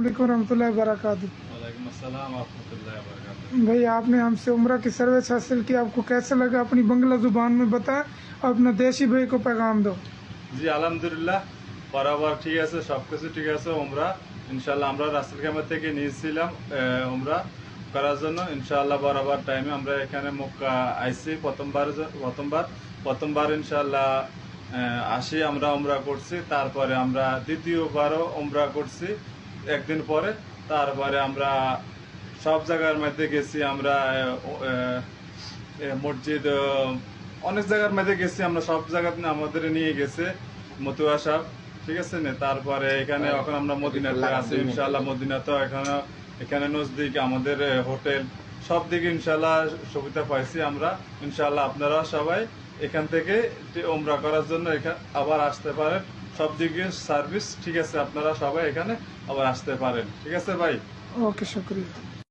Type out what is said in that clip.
वालेकुम रहमतुल्लाहि व बरकातहू। वालेकुम अस्सलाम रहमतुल्लाहि व बरकातहू। भाई आपने हमसे उम्रा की सर्विस हासिल की, आपको कैसा लगा अपनी बंगला जुबान में बताएं और अपना देशी भाई को पैगाम दो। জি আলহামদুলিল্লাহ, বরাবর ঠিক আছে, সবকিছু ঠিক আছে। উমরা ইনশাল্লাহ আমরা রাসেল খামা থেকে নিয়েছিলাম উমরা করার জন্য। ইনশাল্লাহ বরাবর টাইমে আমরা এখানে মক্কা আইসি প্রথমবার ইনশাল্লাহ আসি, আমরা উমরা করছি। তারপরে আমরা দ্বিতীয়বারও উমরা করছি একদিন পরে। তারপরে আমরা সব জায়গার মধ্যে গেছি, আমরা মসজিদ অনেক জায়গার মধ্যে গেছি, আমরা সব জায়গাতে আমাদের নিয়ে গেছে মতুয়া সাহেব, ঠিক আছে না। তারপরে এখানে এখন আমরা মদিনাতে আছি ইনশাল্লাহ। মদিনাতে এখানে নজদিক আমাদের হোটেল, সব দিকে ইনশাল্লাহ সুবিধা পাইছি আমরা। ইনশাল্লাহ আপনারা সবাই এখান থেকে উমরা করার জন্য আবার আসতে পারেন। সব দিকে সার্ভিস ঠিক আছে, আপনারা সবাই এখানে আবার আসতে পারেন, ঠিক আছে ভাই। ओके, शुक्रिया।